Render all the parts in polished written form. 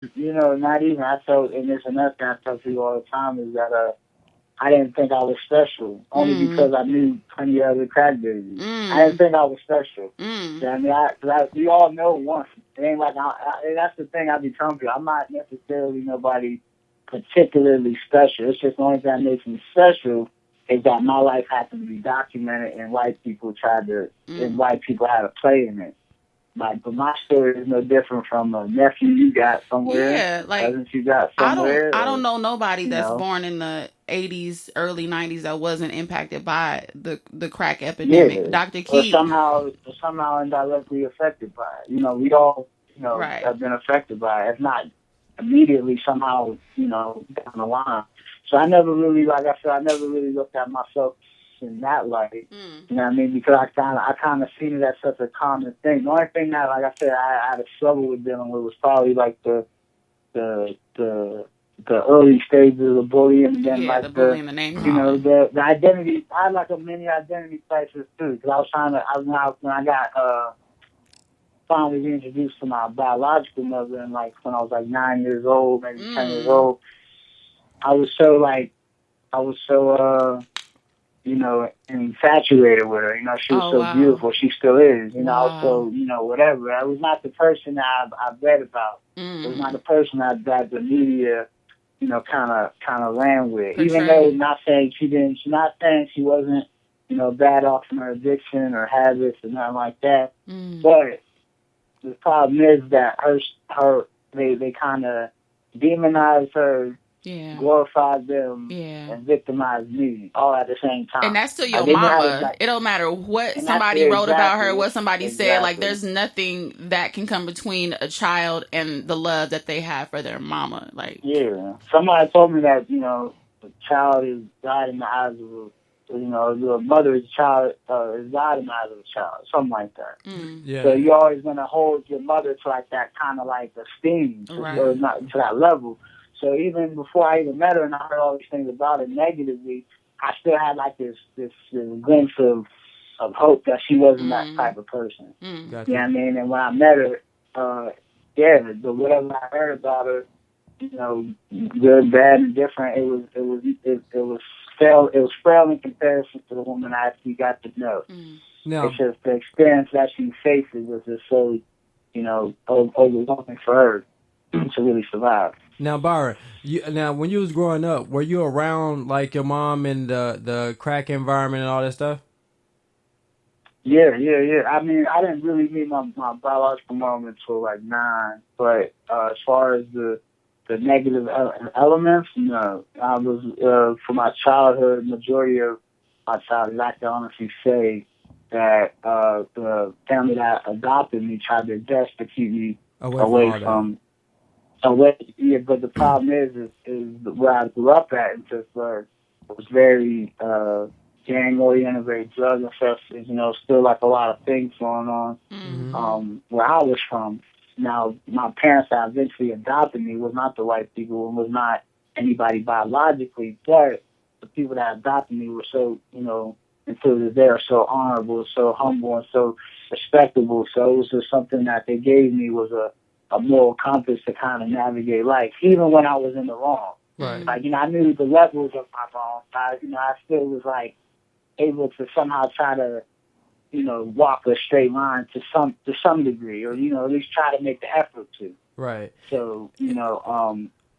not even, I told, and it's another thing I tell people all the time is that, I didn't think I was special only because I knew plenty of other crack babies. I didn't think I was special. I mean, we all know once. It ain't like and that's the thing I be telling people. I'm not necessarily nobody particularly special. It's just the only thing that makes me special is that my life happened to be documented and white people and white people had a play in it. Like, but my story is no different from a nephew you got somewhere, Yeah, like cousins you got somewhere, I don't or know nobody you that's know. born in the 80s, early 90s that wasn't impacted by the crack epidemic. Yeah, Dr. Key. or somehow indirectly affected by it. We all, Right. have been affected by it. If not immediately, somehow, down the line. So I never really, like I said, I never really looked at myself in that light. You know what I mean? Because I kind of seen it as such a common thing. The only thing that, like I said, I had a struggle with dealing with was probably like the the the early stages of bullying, and then Yeah, like the bully and the name calling. the identity. I had like a mini identity crisis too, because I was trying to. When I got finally reintroduced to my biological mother, and like when I was like 9 years old, maybe 10 years old, I was so like I was so infatuated with her. She was Oh so wow. beautiful. She still is. I was Wow. so whatever. I was not the person that I read about. It was not the person that the media kind of ran with. Even though Portray. not saying she didn't, she's not saying she wasn't, bad off from her addiction or habits or nothing like that. But the problem is that they kind of demonized her, Yeah. glorified them, Yeah. and victimized me all at the same And time. that's still Like your they knew how to, mama. It don't matter what and that's somebody it, wrote about her, exactly, what somebody said. Like, exactly. there's nothing that can come between a child and the love that they have for their mama. Like, Yeah, somebody told me that the child is God in the eyes of your mother is child is God in the eyes of a child, something like that. So Yeah. you're always gonna hold your mother to like that kind of like esteem, or right. not to that level. So even before I even met her and I heard all these things about her negatively, I still had like this glimpse of hope that she wasn't that type of person. You know Gotcha. what I mean? And when I met her, yeah, the whatever I heard about her, good, bad, and different. It was frail in comparison to the woman I actually got to know. It's Now, just the experience that she faces was just so, overwhelming for her to really survive. now, Byron, now when you was growing up, were you around like your mom in the crack environment and all that stuff? Yeah, yeah, yeah. I mean, I didn't really meet my biological mom until like 9, but as far as the negative elements, no. I was for my childhood, majority of my childhood, I can honestly say that the family that adopted me tried their best to keep me Away from away all that. from away. Yeah, but the problem is where I grew up at in Pittsburgh. It was very gang oriented, very drug infested. Still like a lot of things going on. Hmm. Where I was from. Now, my parents that eventually adopted me was not the white people and was not anybody biologically, but the people that adopted me were so, until they are so honorable, so humble, and so respectable. So it was just something that they gave me was a moral compass to kind of navigate life, even when I was in the wrong. Right. Like, I knew the levels of my wrong. I still was like able to somehow try to walk a straight line to some degree, or at least try to make the effort to. Right. So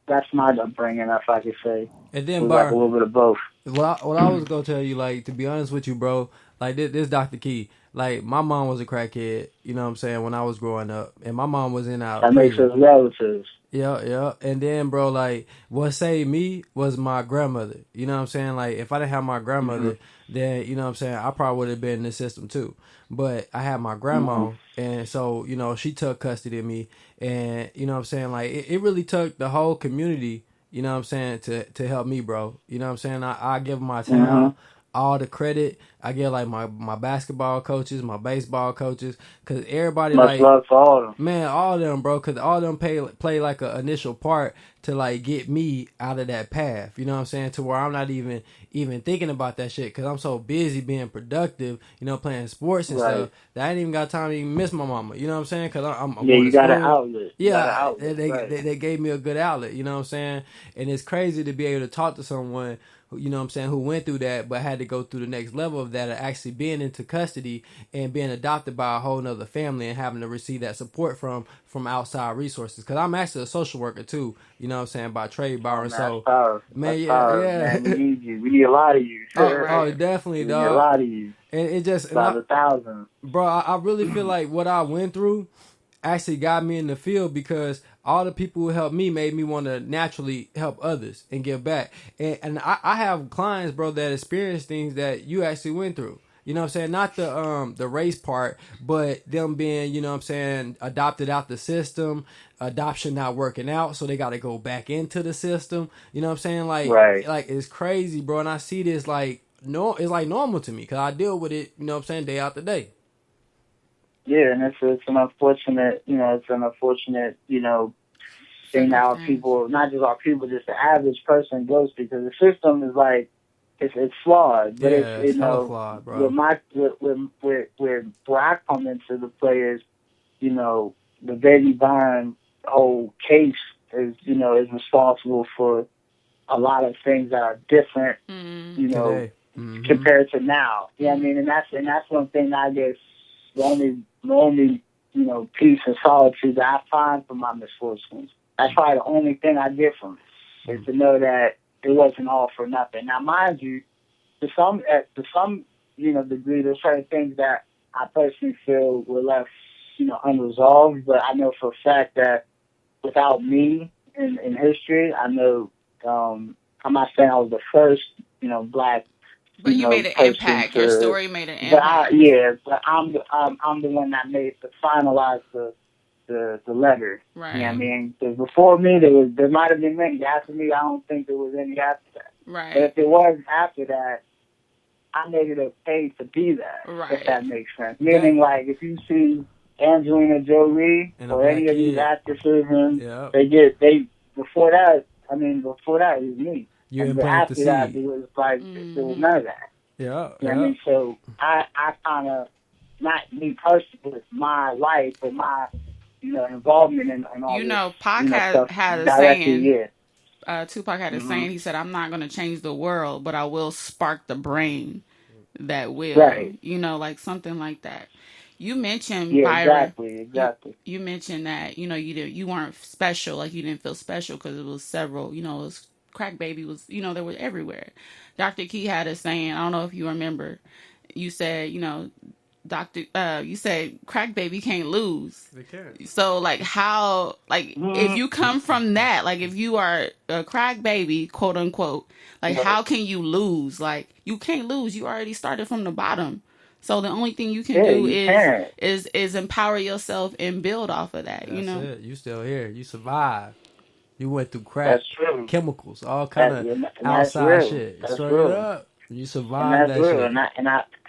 that's my upbringing, if I could say. And It then, was like a Byron, little bit of both. what I was gonna tell you, like, to be honest with you, bro, like this Dr. Key, like my mom was a crackhead, you know what I'm saying, when I was growing up, and my mom was in out of That makes prison. us relatives. Yeah, yeah. And then, bro, like, what saved me was my grandmother. You know what I'm saying? Like, if I didn't have my Hmm. grandmother, then, you know what I'm saying, I probably would have been in the system too. But I had my Hmm. grandma, and so, she took custody of me. And, you know what I'm saying? Like, it really took the whole community, you know what I'm saying, to help me, bro. You know what I'm saying? I give them my Hmm. time. all the credit. I get like my basketball coaches, my baseball coaches, because everybody Much like, love to all of them. man, all of them, bro, because all of them play like an initial part to like get me out of that path. You know what I'm saying? To where I'm not even thinking about that shit because I'm so busy being productive, you know, playing sports and Right. stuff that I ain't even got time to even miss my mama. You know what I'm saying? Because I'm Yeah, going you to got an school. outlet. Yeah, Right. they gave me a good outlet. You know what I'm saying? And it's crazy to be able to talk to someone, you know what I'm saying, who went through that but had to go through the next level of that, of actually being into custody and being adopted by a whole nother family and having to receive that support from outside resources. Because I'm actually a social worker too, you know what I'm saying, by trade, Byron. Man, that's So, powerful. man, That's yeah, powerful, yeah. man. We need you. We need a lot of you. Oh, definitely, We need a dog. lot of you. And it just, By the thousands. bro, I really feel like what I went through actually got me in the field because all the people who helped me made me want to naturally help others and give back. And I have clients, bro, that experience things that you actually went through. You know what I'm saying? Not the race part, but them being, you know what I'm saying, adopted out the system, adoption not working out, so they got to go back into the system. You know what I'm saying? Right. Like it's crazy, bro. And I see this like no, it's like normal to me because I deal with it. You know what I'm saying? Day after day. Yeah, and it's an unfortunate, thing that our people, not just our people, just the average person goes through, because the system is like, it's flawed. But it's hella flawed, bro. Where I come into the play is, the Baby Byron whole case is responsible for a lot of things that are different, Today. compared to now. You know what I mean? And that's one thing I guess the only peace and solitude that I find from my misfortunes. That's probably the only thing I get from it, is to know that it wasn't all for nothing. Now, mind you, to some degree, there's certain things that I personally feel were left, unresolved. But I know for a fact that without me in history, I know, I'm not saying I was the first, black. But you made an impact. Your story made an impact. But I'm the one that finalized the letter. Right. You know what I mean? Because before me, there might have been many. After me, I don't think there was any after that. Right. But if there was after that, I made it okay to be that. Right. If that makes sense. Meaning, like, if you see Angelina Jolie or any of these actresses, and before that it was me. You but after the that, seed. it was like there was none of that. Yeah. You know what I mean? So I kind of, not me personally, but my life and my involvement in all this. Pac had a saying. Tupac had a saying. He said, "I'm not going to change the world, but I will spark the brain that will." Right. Like something like that. You mentioned Byron. Exactly. You mentioned that you weren't special, like you didn't feel special because it was several. It was crack baby was they were everywhere. Dr. Key had a saying. I don't know if you remember. You said you said crack baby can't lose. They can't. So like how if you come from that, like if you are a crack baby, quote unquote, like how can you lose? Like you can't lose. You already started from the bottom. So the only thing you can do is empower yourself and build off of that. That's it. You still here. You survived. You went through crack, that's true. Chemicals, all kind of outside shit. That's Straight real. Up. You survived that real. shit.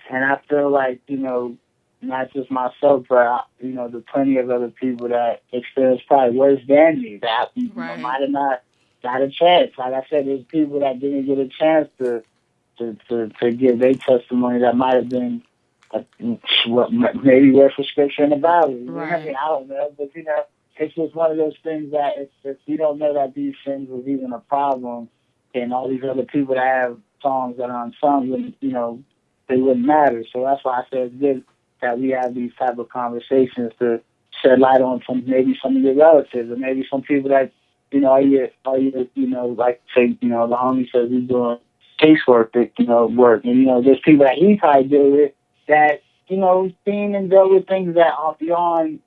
And I feel like not just myself, but the plenty of other people that experienced probably worse than me that might have not got a chance. Like I said, there's people that didn't get a chance to give their testimony that might have been maybe worth a scripture in the Bible. Right. I mean, I don't know, but it's just one of those things that if you don't know that these things was even a problem, and all these other people that have songs that are unsung, they wouldn't matter. So that's why I said it's good that we have these type of conversations to shed light on maybe some of your relatives, or maybe some people that like say the homie says he's doing casework work, and there's people that he probably deal with that seen and dealt with things that are beyond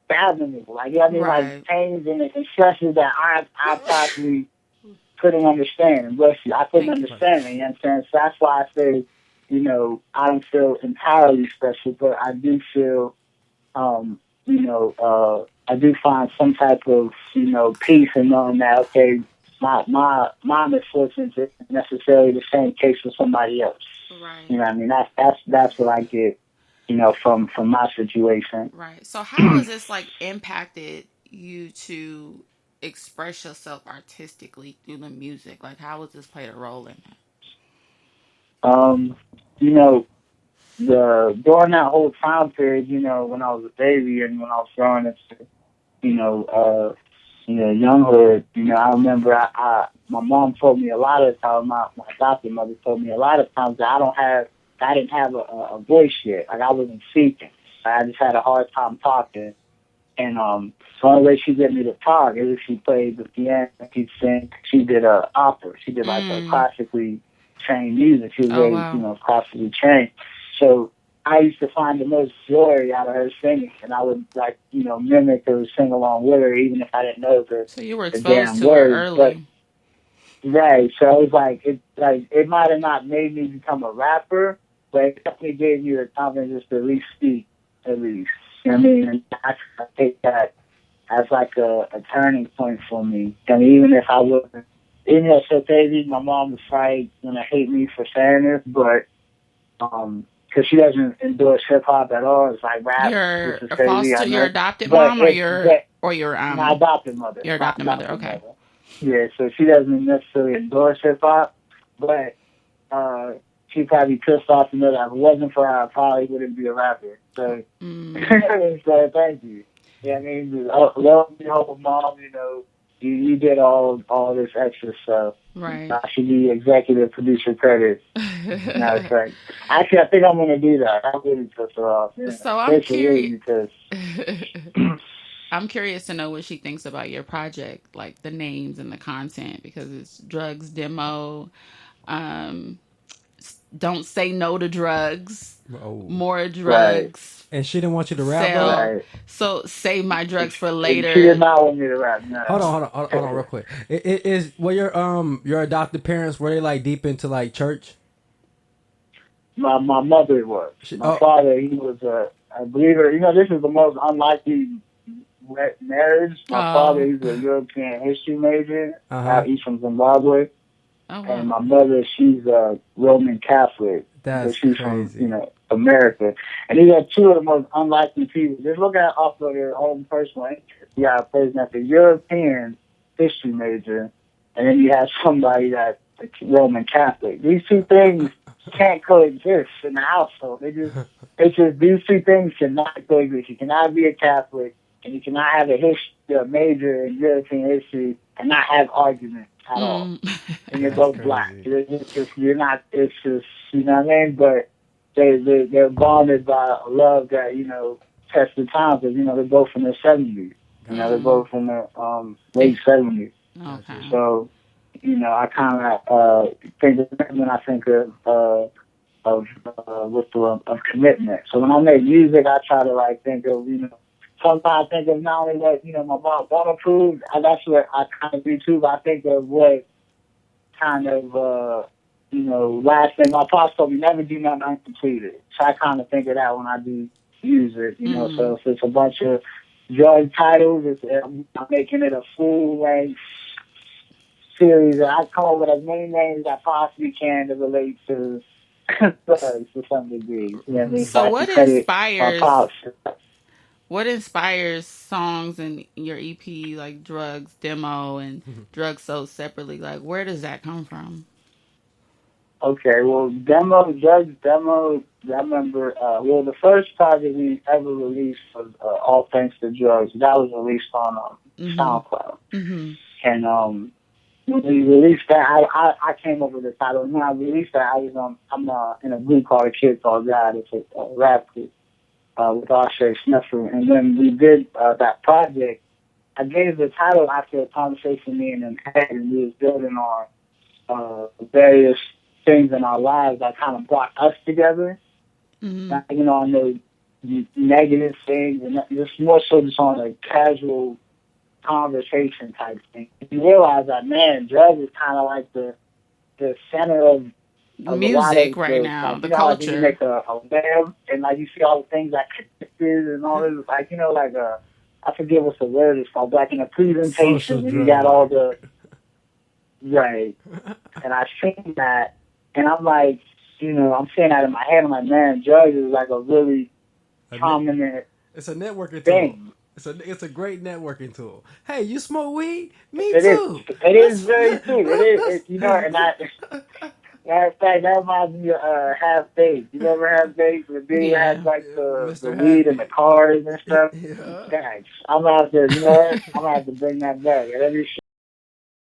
fathomable. Like like pains and stresses that I probably couldn't understand. Bless you, I couldn't understand it. You know what I'm saying? So that's why I say, I don't feel entirely special, but I do feel, I do find some type of, peace in knowing that, okay, my misfortunes isn't necessarily the same case for somebody else. Right. You know what I mean? That's what I get, from my situation. Right. So how has this like impacted you to express yourself artistically through the music? Like how has this played a role in that? You know, during that whole time period, when I was a baby and when I was growing into, younghood, I remember my mom told me a lot of times, my adopted mother told me a lot of times that I didn't have a voice yet. Like I wasn't speaking. I just had a hard time talking. And the only way she get me to talk is if she played the piano, she'd sing. She did opera. She did like a classically trained music. She was very, classically trained. So I used to find the most joy out of her singing, and I would mimic or sing along with her, even if I didn't know the. So you were exposed to her early. Right. So it was it might have not made me become a rapper, but it definitely gave me the confidence just to at least speak, at least. You know what I mean? And I take that as like a turning point for me. And even if I wasn't, so crazy, my mom was probably gonna hate me for saying this, but because she doesn't endorse hip hop at all. It's like rap. Your adopted mom or your my adopted mother. Your adopted mother. Okay. Mother. Yeah, so she doesn't necessarily endorse hip hop, but she probably pissed off to know that if it wasn't for her, I probably wouldn't be a rapper. So, so thank you. Yeah, I mean, love your mom. You did all this extra stuff. Right. I should be executive producer credit. No, it's right. Actually, I think I'm going to do that. I really pissed her off. Yeah. So I'm curious. I'm curious to know what she thinks about your project, like the names and the content, because it's drugs demo. Don't say no to drugs. More drugs. Right. And she didn't want you to rap. Right. So save my drugs for later. She did not want me to rap. No. Hold on, real quick. Your adopted parents, were they like deep into like church? My mother was. My father, he was I believe it. This is the most unlikely marriage. My father, he's a European history major. He's from Zimbabwe. Oh, wow. And my mother, she's a Roman Catholic. She's crazy. From, America. And these are two of the most unlikely people. Just look at off of their own personal interest. You have a person that's a European history major, and then you have somebody that's a Roman Catholic. These two things can't coexist in the household. It's just these two things cannot coexist. You cannot be a Catholic, and you cannot have a major in European history and not have arguments at all. And you're both black. It's just, it's just, you know what I mean? But they're bonded by a love that, tests the time, because, they're both from the 70s. They're both from the late 70s. Okay. So, I kind of think of them when I think of commitment. So when I make music, I try to think of, sometimes I think of not only what, my mom want to prove, that's what I kind of do too, but I think of what kind of, last thing. My pops told me never do nothing uncompleted. So I kind of think of that when I do music, so if it's a bunch of drug titles, I'm making it a full-length series. I come up with as many names as I possibly can to relate to drugs to some degree. You know what I mean? So what inspires songs in your EP, like Drugs Demo and Drugs Sold Separately? Like, where does that come from? Okay, well, Drugs Demo, I remember, the first project we ever released was All Thanks to Drugs. That was released on SoundCloud. Mm-hmm. And when we released that, I came up with the title. When I released that, I'm in a group called A Kid Called God. It's a rap group with Ashe Sniffer. And when we did that project, I gave the title after a conversation me and him had, and we was building on various things in our lives that kind of brought us together. Mm-hmm. On the negative things, and just more so just on a casual conversation type thing. You realize that, man, drugs is kind of like the center of music right now, the culture. Like you make a web, and you see all the things that connected and all this, I forget what's the word it's called, in a presentation, and you got all the Right. And I seen that, and I'm like, I'm saying that in my head. I'm like, man, drugs is like a really prominent. It's a networking thing. tool. It's a great networking tool. Hey, you smoke weed? Me It too. is. It is very true. It is. And matter of fact, that reminds me of Half Baked. You remember Half Baked? The dude had like the weed in the cars and stuff. Yeah. Thanks. I'm gonna have to, I'm gonna have to bring that back.